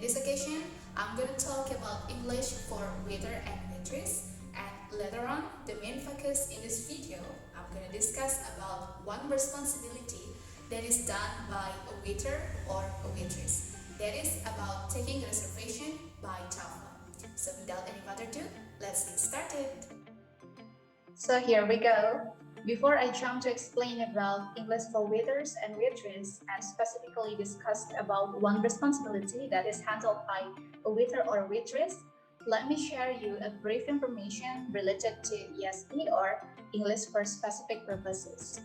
this occasion, I'm gonna talk about English for waiter and waitress, and later on, the main focus in this video, I'm gonna discuss about one responsibility that is done by a waiter or a waitress. That is about taking reservation by telephone. So without any further ado, let's get started. So here we go. Before I jump to explain about English for waiters and waitress and specifically discuss about one responsibility that is handled by a waiter or a waitress, let me share you a brief information related to ESP or English for specific purposes.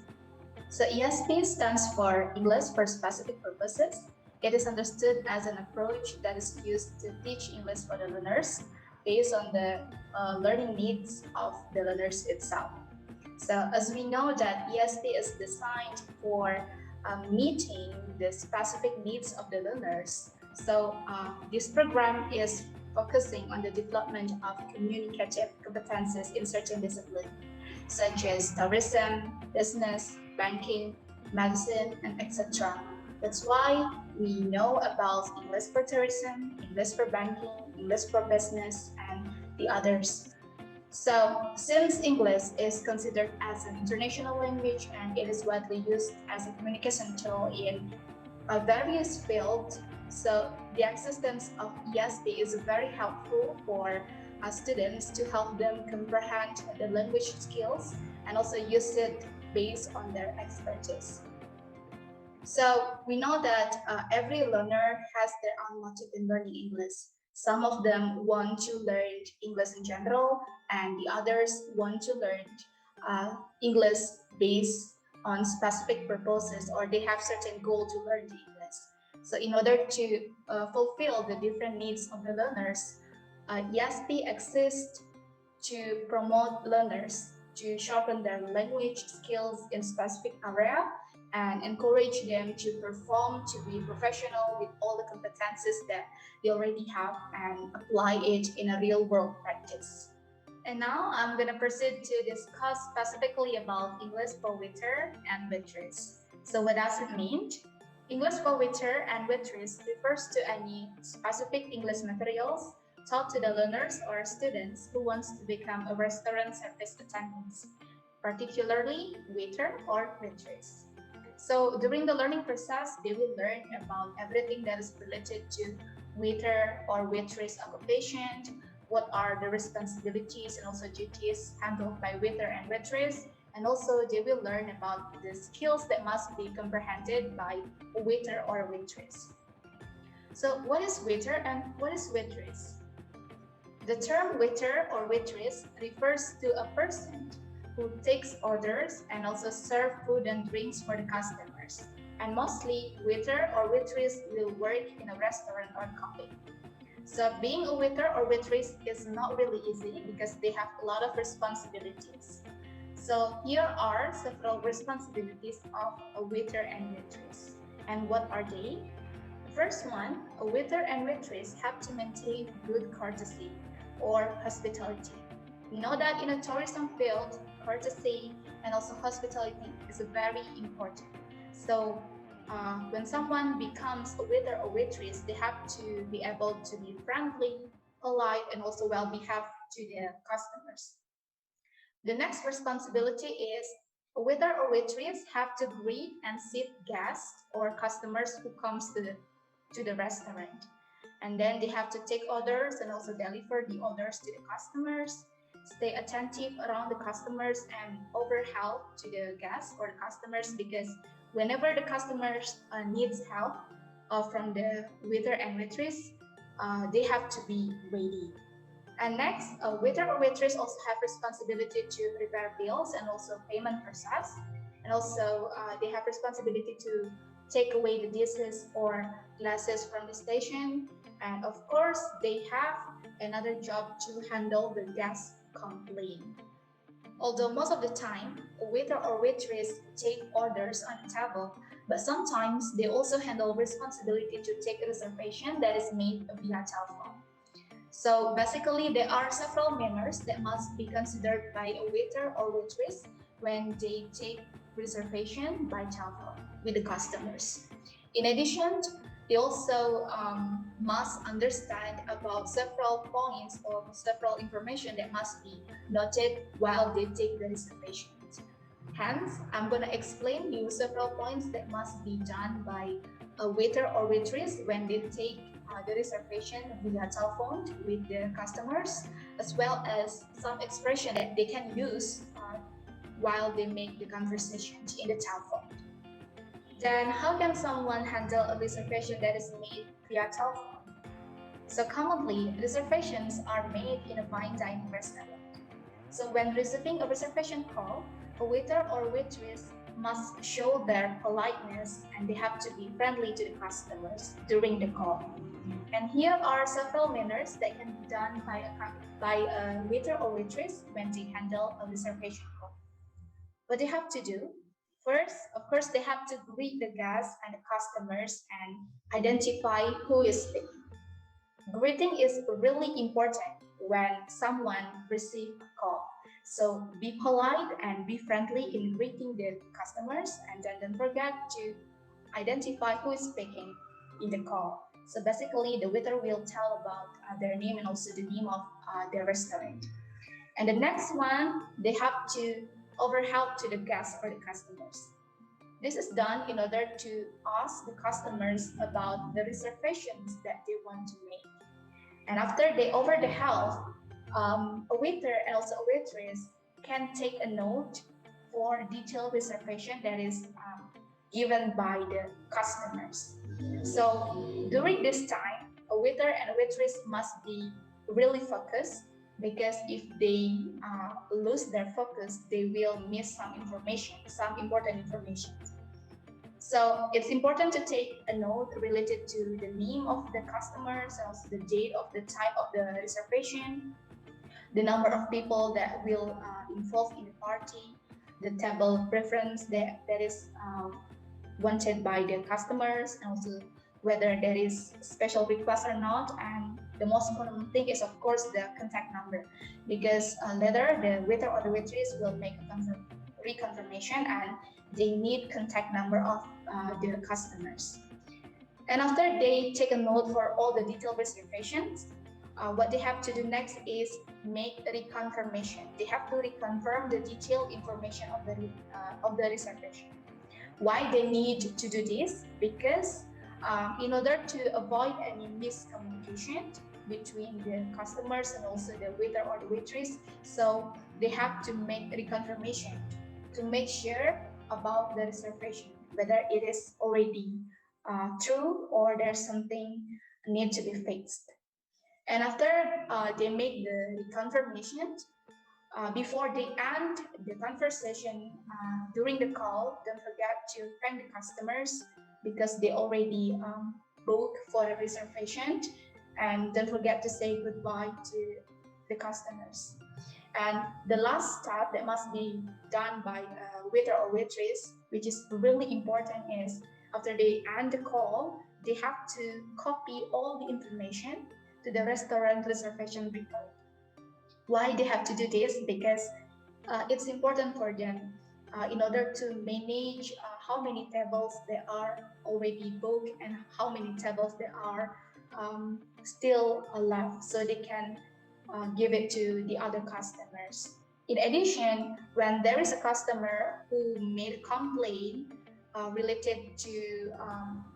So ESP stands for English for specific purposes. It is understood as an approach that is used to teach English for the learners based on the learning needs of the learners itself. So as we know that ESP is designed for meeting the specific needs of the learners. So this program is focusing on the development of communicative competencies in certain disciplines, such as tourism, business, banking, medicine, and etc. That's why we know about English for tourism, English for banking, English for business, and the others. So, since English is considered as an international language and it is widely used as a communication tool in various fields, so the existence of ESP is very helpful for students to help them comprehend the language skills and also use it based on their expertise. So we know that every learner has their own motive in learning English. Some of them want to learn English in general, and the others want to learn English based on specific purposes, or they have certain goal to learn the English. So in order to fulfill the different needs of the learners, ESP exists to promote learners to sharpen their language skills in specific area and encourage them to perform to be professional with all the competencies that they already have and apply it in a real world practice. And now I'm going to proceed to discuss specifically about English for waiter and waitress. So what does it mean? English for waiter and waitress refers to any specific English materials taught to the learners or students who wants to become a restaurant service attendants, particularly waiter or waitress. So during the learning process, they will learn about everything that is related to waiter or waitress occupation, what are the responsibilities and also duties handled by waiter and waitress, and also they will learn about the skills that must be comprehended by a waiter or a waitress. So what is waiter and what is waitress? The term waiter or waitress refers to a person who takes orders and also serve food and drinks for the customers. And mostly, waiter or waitress will work in a restaurant or cafe. So being a waiter or waitress is not really easy because they have a lot of responsibilities. So here are several responsibilities of a waiter and waitress. And what are they? The first one, a waiter and waitress have to maintain good courtesy or hospitality. We know that in a tourism field, courtesy and also hospitality is very important. So when someone becomes a waiter or waitress, they have to be able to be friendly, polite, and also well behaved to their customers. The next responsibility is a waiter or waitress have to greet and seat guests or customers who comes to the restaurant. And then they have to take orders and also deliver the orders to the customers, stay attentive around the customers and offer help to the guests or the customers because whenever the customers needs help from the waiter and waitress, they have to be ready. And next, a waiter or waitress also have responsibility to prepare bills and also payment process. And also they have responsibility to take away the dishes or glasses from the station. And of course, they have another job to handle the guest complaint. Although most of the time, a waiter or waitress take orders on the table, but sometimes they also handle responsibility to take a reservation that is made via telephone. So basically, there are several manners that must be considered by a waiter or waitress when they take reservation by telephone with the customers. In addition, They also must understand about several points or several information that must be noted while they take the reservation. Hence, I'm going to explain you several points that must be done by a waiter or waitress when they take the reservation via telephone with the customers, as well as some expression that they can use while they make the conversation in the telephone. Then, how can someone handle a reservation that is made via telephone? So, commonly, reservations are made in a fine dining restaurant. So when receiving a reservation call, a waiter or waitress must show their politeness and they have to be friendly to the customers during the call. And here are several manners that can be done by a waiter or waitress when they handle a reservation call. What they have to do, first, of course, they have to greet the guests and the customers and identify who is speaking. Greeting is really important when someone receives a call. So be polite and be friendly in greeting the customers, and then don't forget to identify who is speaking in the call. So basically, the waiter will tell about their name and also the name of their restaurant. And the next one, they have to offer help to the guests or the customers. This is done in order to ask the customers about the reservations that they want to make. And after they offer the help, a waiter and also a waitress can take a note for detailed reservation that is given by the customers. So during this time, a waiter and a waitress must be really focused because if they lose their focus, they will miss some information, some important information. So it's important to take a note related to the name of the customers, also the date of the type of the reservation, the number of people that will involve in the party, the table preference that is wanted by the customers, and also whether there is special request or not. And the most important thing is, of course, the contact number, because later the waiter or the waitress will make a reconfirmation and they need contact number of their customers. And after they take a note for all the detailed reservations, what they have to do next is make a reconfirmation. They have to reconfirm the detailed information of the reservation. Why they need to do this? Because in order to avoid any miscommunication between the customers and also the waiter or the waitress, so they have to make reconfirmation to make sure about the reservation, whether it is already true or there's something need to be fixed. And after they make the confirmation, before they end the conversation during the call, don't forget to thank the customers because they already booked for a reservation, and don't forget to say goodbye to the customers. And the last step that must be done by a waiter or waitress, which is really important, is after they end the call, they have to copy all the information to the restaurant reservation record. Why they have to do this? Because it's important for them in order to manage how many tables there are already booked and how many tables there are still left, so they can give it to the other customers. In addition, when there is a customer who made a complaint related to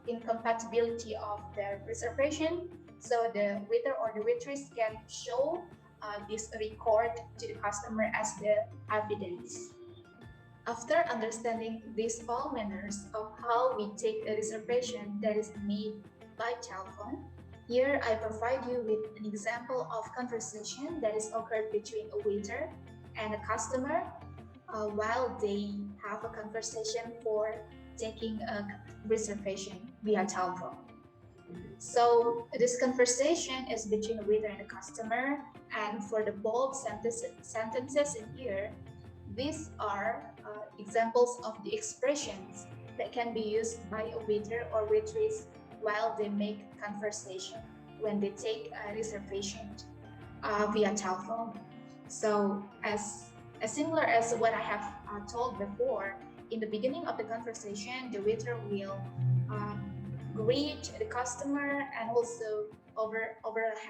incompatibility of their reservation, so the waiter or the waitress can show this record to the customer as the evidence. After understanding these all manners of how we take a reservation that is made by telephone, here I provide you with an example of conversation that is occurred between a waiter and a customer while they have a conversation for taking a reservation via telephone. So this conversation is between a waiter and a customer, and for the bold sentences in here, these are examples of the expressions that can be used by a waiter or waitress while they make conversation when they take a reservation via telephone. So as similar as what I have told before, in the beginning of the conversation, the waiter will greet the customer and also over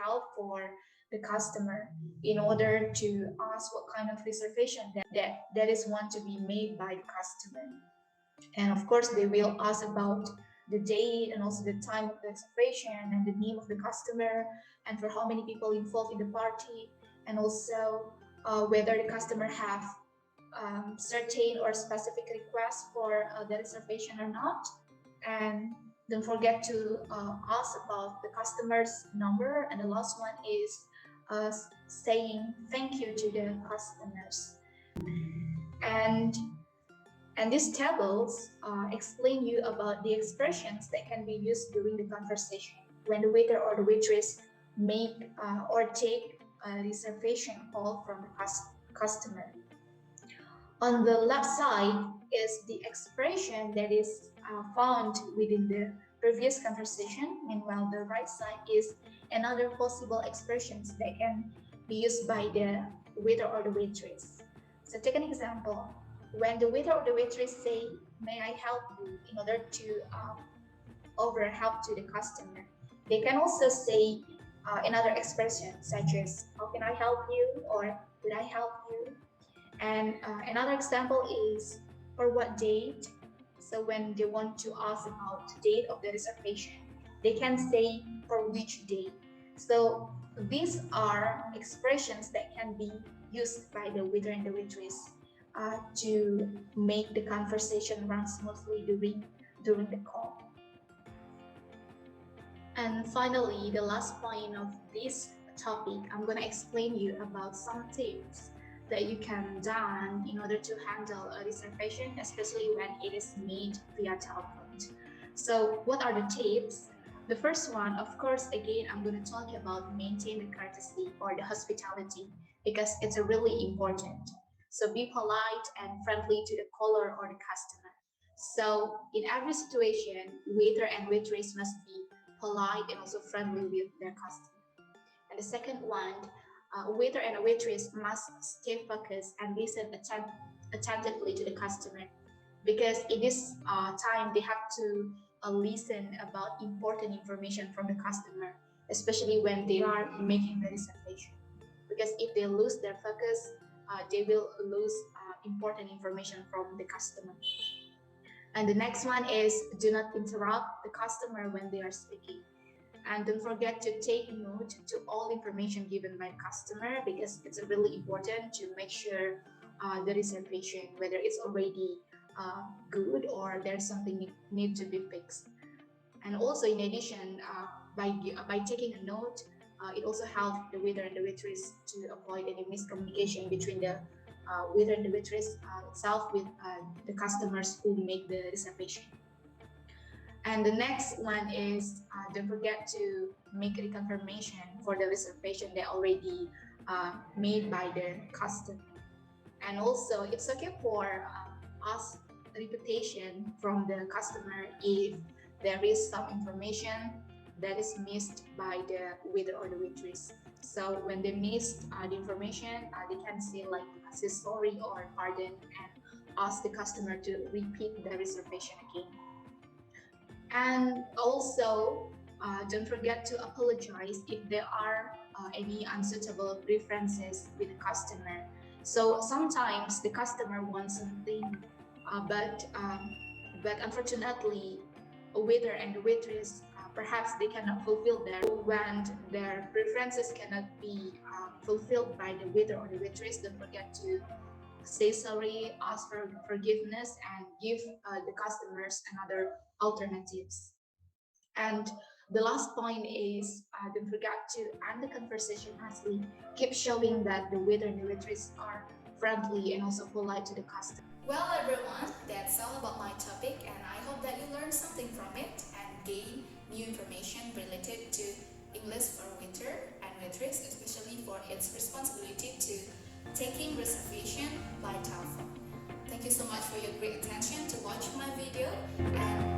help for the customer in order to ask what kind of reservation that is want to be made by the customer. And of course, they will ask about the date and also the time of the reservation and the name of the customer and for how many people involved in the party, and also whether the customer have certain or specific requests for the reservation or not. And don't forget to ask about the customer's number. And the last one is uh, saying thank you to the customers. And these tables explain you about the expressions that can be used during the conversation when the waiter or the waitress make or take a reservation call from the customer. On the left side is the expression that is found within the previous conversation. Meanwhile, the right side is another possible expressions that can be used by the waiter or the waitress. So take an example. When the waiter or the waitress say, "May I help you?" in order to offer help to the customer, they can also say another expression such as, "How can I help you?" or "Could I help you?" And another example is, "For what date?" So when they want to ask about the date of the reservation, they can say, "For which date?" So these are expressions that can be used by the waiter and the waitress to make the conversation run smoothly during the call. And finally, the last point of this topic, I'm going to explain you about some tips that you can done in order to handle a reservation, especially when it is made via telephone. So what are the tips? The first one, of course, again, I'm going to talk about maintain the courtesy or the hospitality because it's really important. So be polite and friendly to the caller or the customer. So in every situation, waiter and waitress must be polite and also friendly with their customer. And the second one, a waiter and a waitress must stay focused and listen attentively to the customer because in this time they have to listen about important information from the customer, especially when they are making the reservation. Because if they lose their focus, they will lose important information from the customer. And the next one is do not interrupt the customer when they are speaking. And don't forget to take note to all information given by customer because it's really important to make sure the reservation, whether it's already good or there's something need to be fixed. And also in addition, by taking a note, it also helps the waiter and the waitress to avoid any miscommunication between the waiter and the waitress itself with the customers who make the reservation. And the next one is don't forget to make a reconfirmation for the reservation that already made by the customer. And also, it's okay for us repetition from the customer if there is some information that is missed by the waiter or the waitress. So when they miss the information, they can say like say sorry or pardon and ask the customer to repeat the reservation again. And also, don't forget to apologize if there are any unsuitable preferences with the customer. So sometimes the customer wants something, but unfortunately, a waiter and a waitress perhaps they cannot fulfill their preferences cannot be fulfilled by the waiter or the waitress. Don't forget to say sorry, ask for forgiveness, and give the customers another alternatives. And the last point is don't forget to end the conversation nicely. Keep showing that the waiter and the waitress are friendly and also polite to the customer. Well, everyone, that's all about my topic, and I hope that you learned something from it and gain new information related to English for waiter and waitress, especially for its responsibility to taking reservation by telephone. Thank you so much for your great attention to watch my video, and